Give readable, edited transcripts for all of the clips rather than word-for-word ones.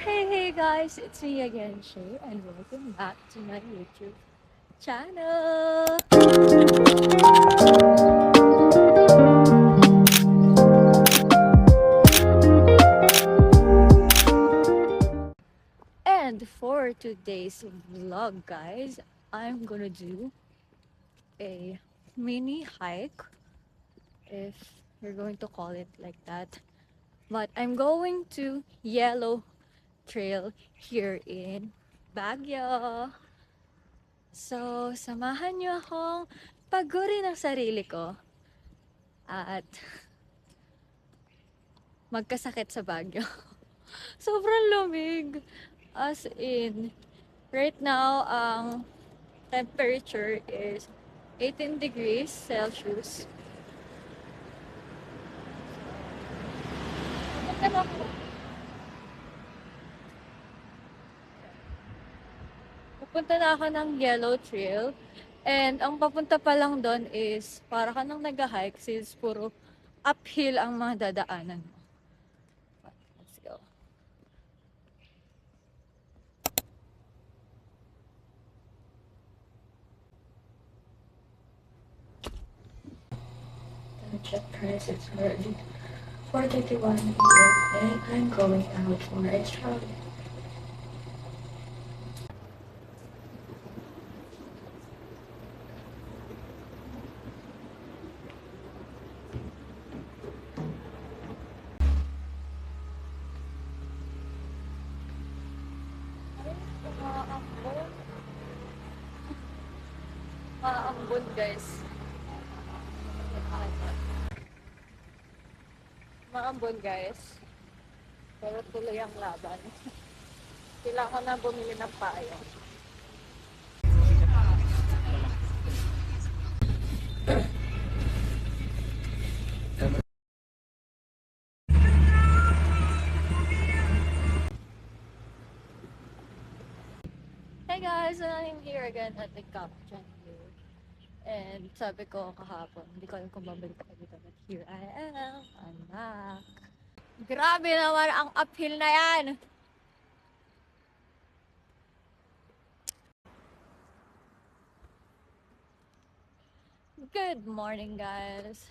Hey guys, it's me again, Shay, and welcome back to my YouTube channel. And for today's vlog, guys, I'm gonna do a mini hike, if you're going to call it like that. But I'm going to Yellow Trail here in Baguio. So, samahan niyo akong pagurin ang sarili ko at magkasakit sa Baguio. Sobrang lamig. As in, right now, ang temperature is 18 degrees Celsius. Pupunta na ako, pupunta na ako ng Yellow Trail. And ang papunta pa lang doon is para ka nang nag-hike since puro uphill ang mga dadaanan mo. Let's go. Check prices already. 4:31 p.m. and I'm going out for a stroll. Maambon. Maambon, guys. Maambon, guys. Pero tuloy ang laban. Kailangan ko na bumili ng payo. Hey guys, I'm here again at the Captain Hill. And sabi ko kahapon, hindi ko alam kung babalik ako dito. But here I am. I'm back. Grabe naman ang uphill na yan! Good morning, guys.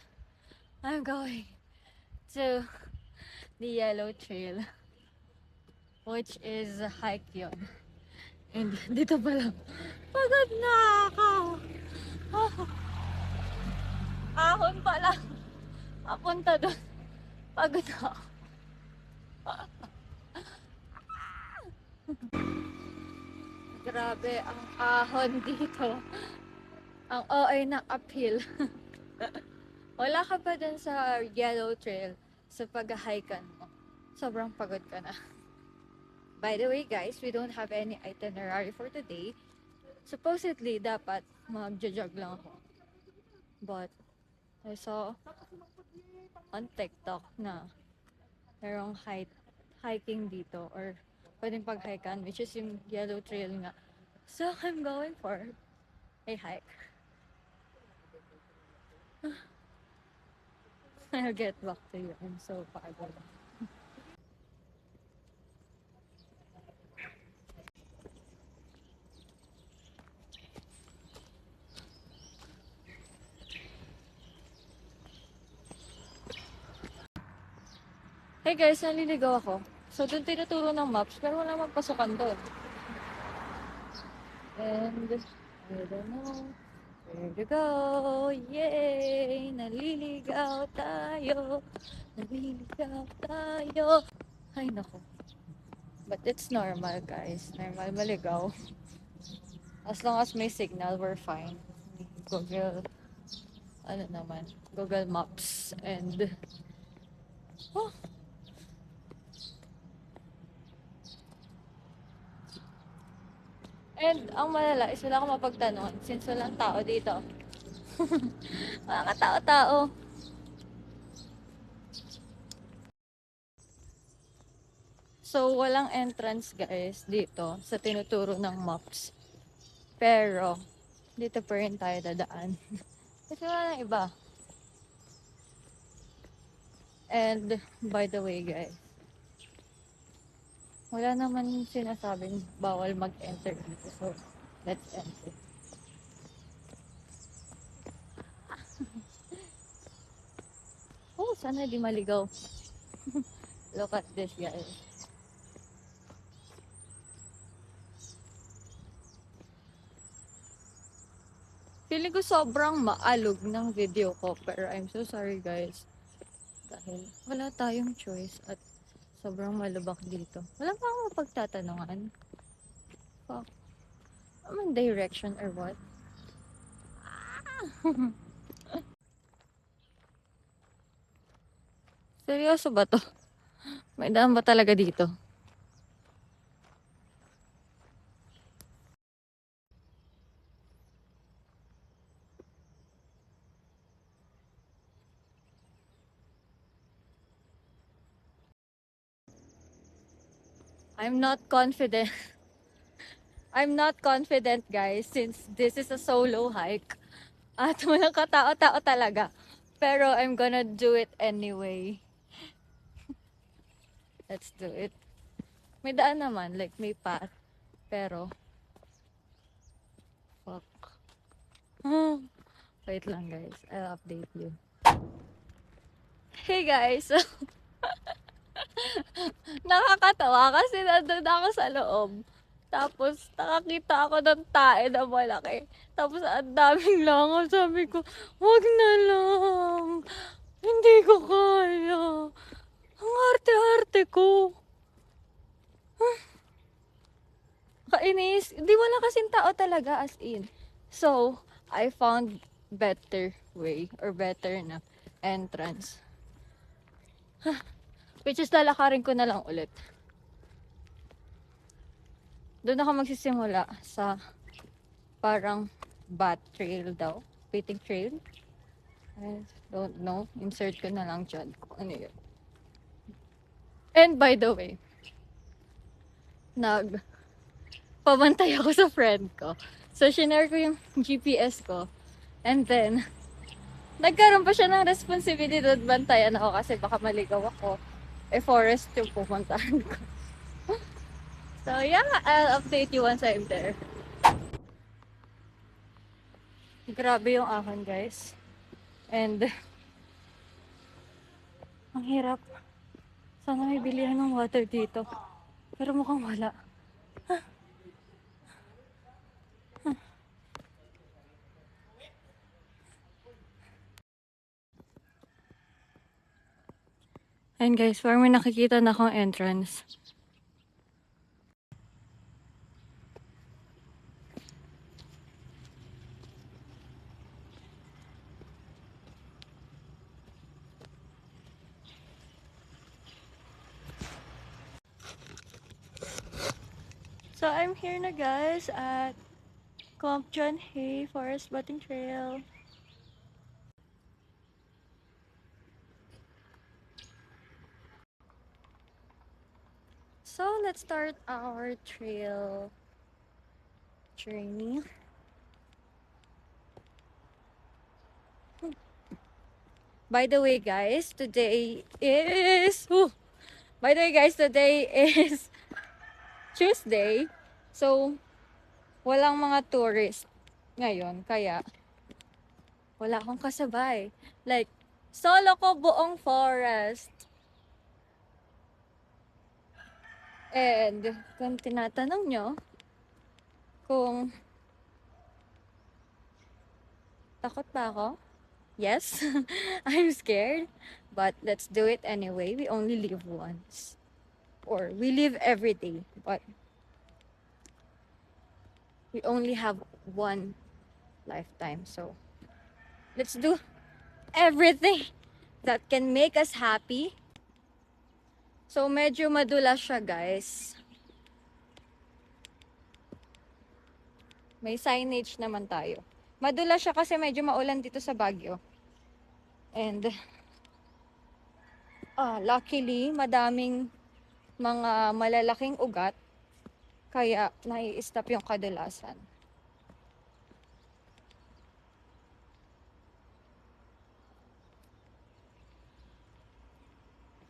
I'm going to the Yellow Trail, which is a hike yun. And dito pa lang, pagod na ako. Oh, ahon pa lang. Papunta doon. Pagod na ako. Grabe ang ahon dito. Ang OA na uphill. Wala ka pa dun sa Yellow Trail sa pag-hikan mo. Sobrang pagod ka na. By the way, guys, we don't have any itinerary for today. Supposedly, dapat mag-jog lang ako. But, I saw on TikTok na merong hiking dito or pwedeng pag-hikan, which is yung Yellow Trail nga. So, I'm going for a hike. I'll get back to you. I'm so pagod. Hey guys, naliligaw ako. So, doon tinuturo ng maps, pero wala magpasukan doon. And, I don't know where to go. Yay! Naliligaw tayo. Naliligaw tayo. Ay, nako. But it's normal, guys. Normal maligaw. As long as may signal, we're fine. Google, ano naman, Google Maps. And, oh, and ang malala is wala akong mapagtanong since walang tao dito. Wala ka tao-tao. So, walang entrance guys dito sa tinuturo ng maps. Pero, dito pa rin tayo dadaan. Kasi wala nang iba. And, by the way guys, Wala naman sinasabing bawal mag-enter dito. So, let's enter. Oh, sana di maligaw. Look at this, guys. Feeling ko sobrang maalog ng video ko. Pero I'm so sorry, guys. Dahil wala tayong choice at sobrang malubak dito. Wala pa akong mapagtatanungan. Fuck. Anong direction or what? Seryoso ba to? May daan ba talaga dito? I'm not confident. I'm not confident, guys, since this is a solo hike. At walang katao-tao talaga. Pero I'm gonna do it anyway. Let's do it. May daan naman, like may path. Pero, fuck. Wait lang, guys. I'll update you. Hey, guys. Nakakatawa kasi nandun ako sa loob. Tapos, nakakita ako ng tae na malaki. Tapos, ang daming langaw. Sabi ko, wag na lang. Hindi ko kaya. Ang arte-arte ko. Kainis. Di wala kasing tao talaga as in. So, I found better way or better na entrance. Which is lalakarin ko na lang ulit. Doon ako magsisimula sa parang bat trail daw. Waiting trail. I don't know. Insert ko na lang dyan kung ano yun. And by the way, pabantay ako sa friend ko. So, shinare ko yung GPS ko. And then, nagkaroon pa siya ng responsibilidad bantayan ako kasi baka maligaw ako. Forest yung pupuntahan ko. So, yeah, I'll update you once I'm there. Grabe yung ahon, guys. And, ang hirap. Sana may bilihan ng water dito. Pero mukhang wala. And guys, parang may nakikita na akong entrance. So, I'm here na guys at Camp John Hay Forest Boating Trail. So, let's start our trail journey. By the way, guys, today is Tuesday. So, walang mga tourist ngayon, kaya wala akong kasabay. Like, solo ko buong forest. And, kung tinatanong nyo, kung takot ba ako? Yes, I'm scared. But let's do it anyway. We only live once. Or, we live every day. But, we only have one lifetime. So, let's do everything that can make us happy. So, medyo madulas siya, guys. May signage naman tayo. Madulas siya kasi medyo maulan dito sa Baguio. And, luckily, madaming mga malalaking ugat. Kaya, nai-stop yung kadulasan.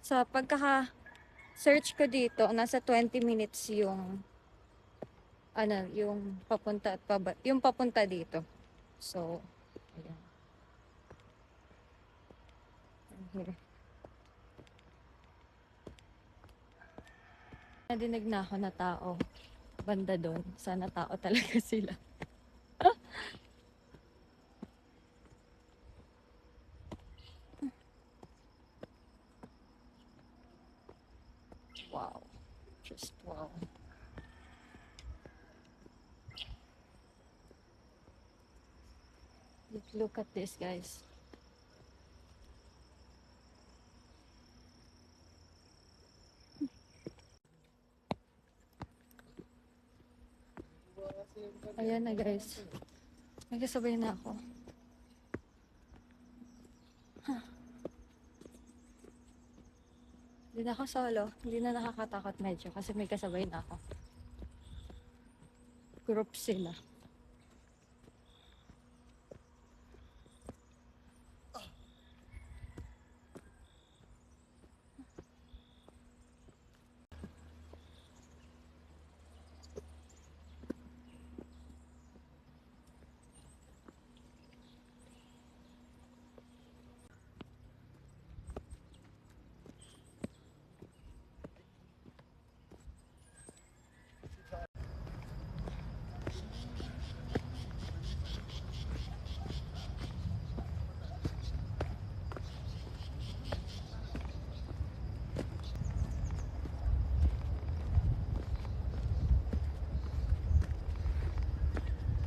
Sa Search ko dito, nasa 20 minutes yung yung papunta at yung papunta dito. So, ayan. Here. Nadinig na ako na tao. Banda doon. Sana tao talaga sila. Wow. Just wow. Look at this, guys. Ayan na, guys. May kasabay na ako. Hindi na ako solo. Hindi na nakakatakot medyo kasi may kasabay na ako. Group sila.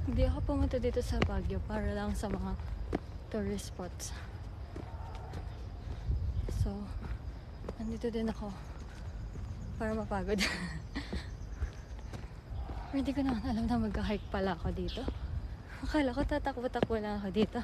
Hindi ako pumunta dito sa Baguio para lang sa mga tourist spots. So, nandito din ako para mapagod. Pero hindi ko naman alam na mag-hike pala ako dito. Akala ko tatakbo-takbo lang ako dito.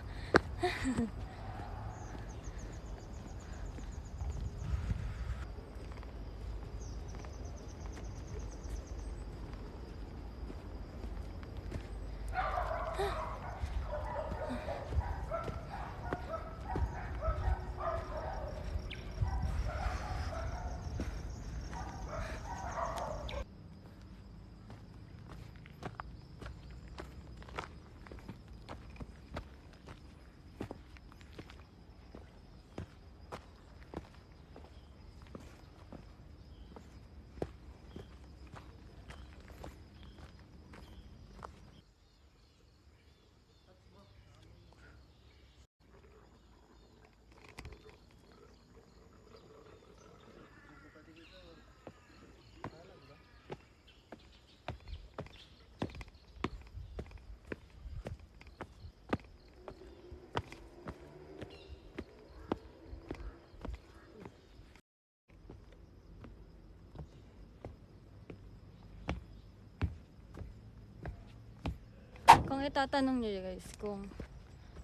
Kung itatanong niyo guys kung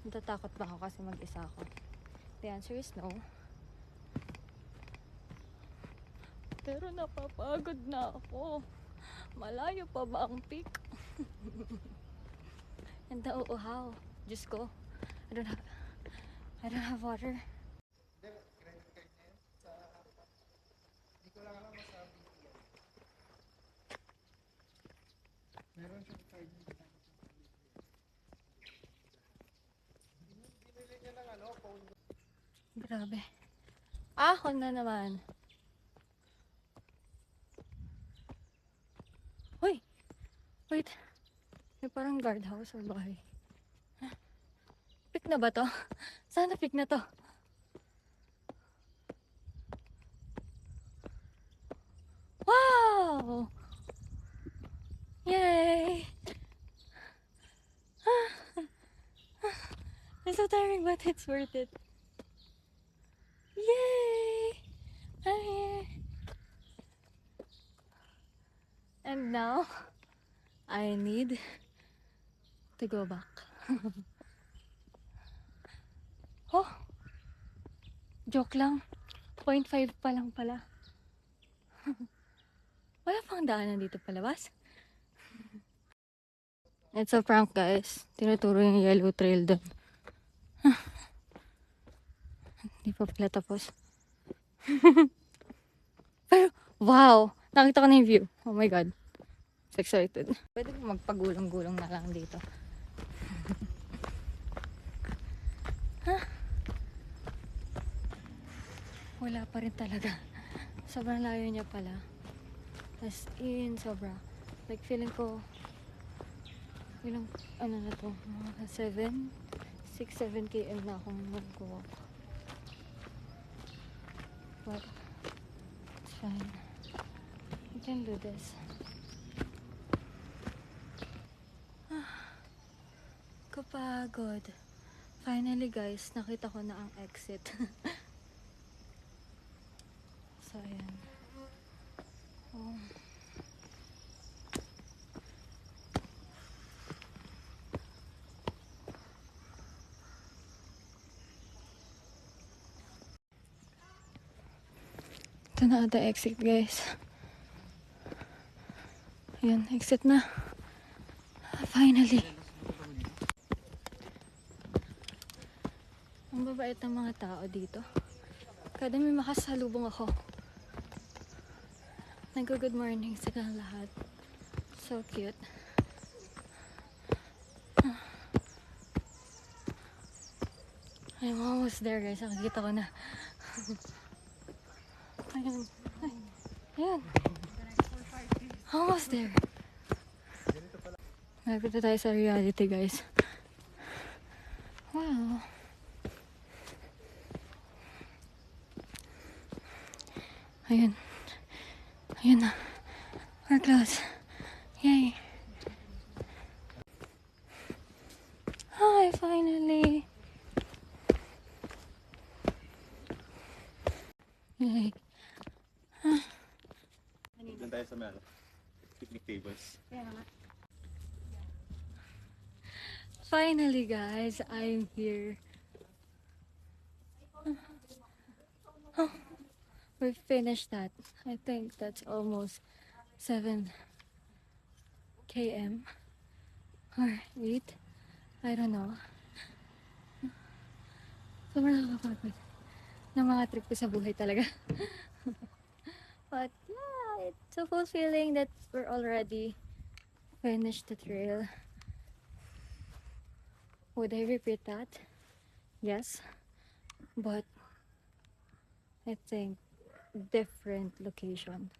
natatakot ba ako kasi mag-isa ako, the answer is no. Pero napapagod na ako. Malayo pa ba ang peak? And nauuhaw. Diyos ko. I don't have water. Meron siyang 5 Grabe. Ahon na naman. Hoy! Wait. May parang guardhouse or bahay. Pick na ba to? Sana pick na to. Wow! Yay! It's so tiring but it's worth it. Yay! I'm here. And now, I need to go back. Oh! Joke lang. 0.5 pa lang pala. Wala pang daanan dito palabas. It's a prank, guys. Tinuturo yung yellow trail doon. Hindi pa pala tapos. Pero, Wow! Nakita ko na yung view. Oh my God. So excited. Pwede ko magpagulong-gulong na lang dito. Wala pa rin talaga. Sobrang layo niya pala. As in, sobra. Like, feeling ko, ilang, ano na to, mga 6-7 km na akong mag-walk. But, it's fine. I can do this. Kapagod. Finally guys, nakita ko na ang exit. So, ayan. Oh. Ito na ata exit guys. Ayan, exit na. Finally. Ang babait ng mga tao dito. Kada may makasalubong ako. Nag-good morning sa lahat. So cute. I'm almost there guys. Nakikita ko na. Ayan. Ay. Ayan. Almost there. Malapit na tayo sa reality guys. Wow. Ayan. Ayan na. We're close. Yay. Hi, finally. Yay. Doon tayo sa picnic tables. Finally, guys, I'm here. Oh, we finished that. I think that's almost 7 km or 8. I don't know. Sobrang nakakapagod ng mga trip ko sa buhay talaga. But yeah, it's so fulfilling that we're already finished the trail. Would I repeat that? Yes. But I think different location.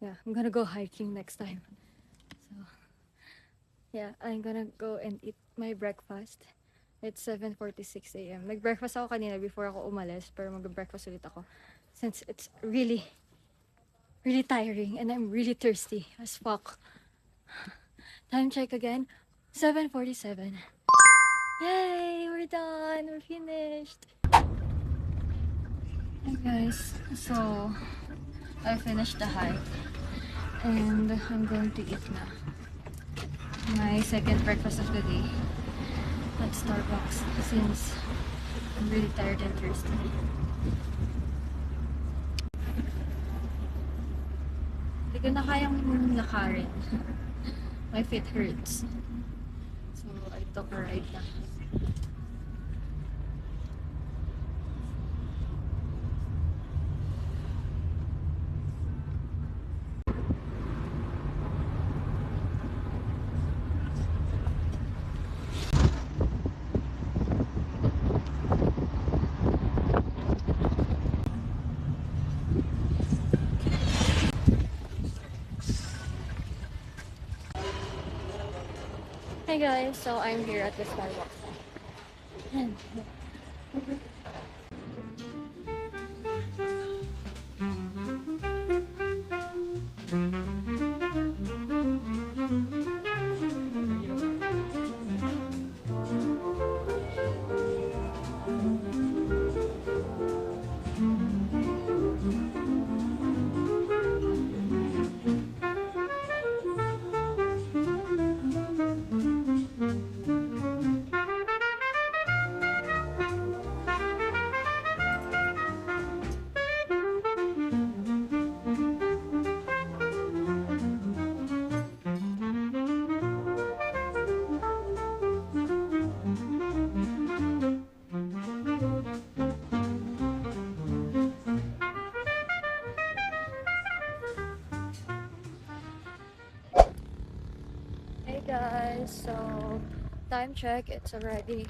Yeah, I'm gonna go hiking next time. So yeah, I'm gonna go and eat my breakfast. It's 7:46 a.m. Nag-breakfast ako kanina before ako umalis, pero mag-breakfast ulit ako since it's really tiring and I'm really thirsty as fuck. Time check again, 7:47. Yay! We're done! We're finished! Hey guys, so I finished the hike and I'm going to eat na. My second breakfast of the day at Starbucks since I'm really tired and thirsty. Hindi ko na kayang lakarin. My feet hurts. So I took a ride na. Hey guys, so I'm here at the Starbucks. And guys, so time check, it's already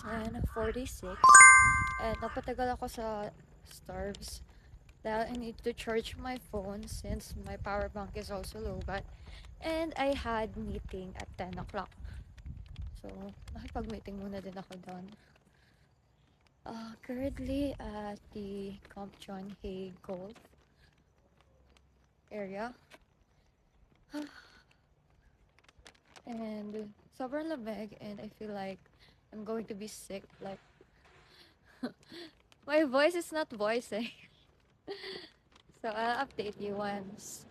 10:46 and napatagal ako sa Starbucks dahil I need to charge my phone since my power bank is also low bat and I had meeting at 10 o'clock. So, nakipag-meeting muna din ako doon. Currently at the Camp John Hay Golf area. And sobrang lamig and I feel like I'm going to be sick. Like, my voice is not voicing. So, I'll update you once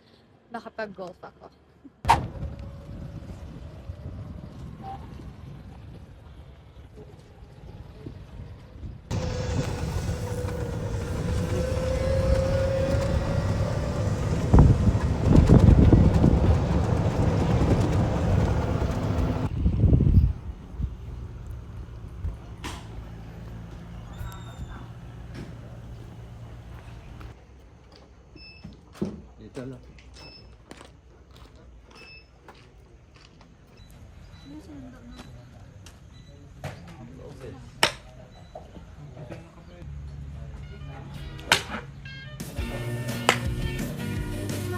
makapag-golf ako. Dito lang.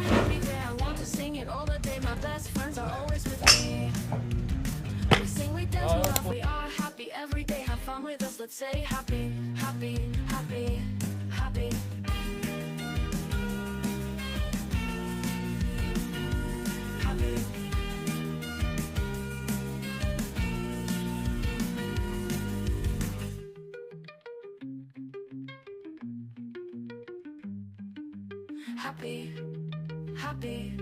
Every day I want to sing it all the day. My best friends are always with me. We sing, we dance, we love, we are happy every day. Have fun with us, let's say happy, happy, happy, happy. Happy. Happy, happy.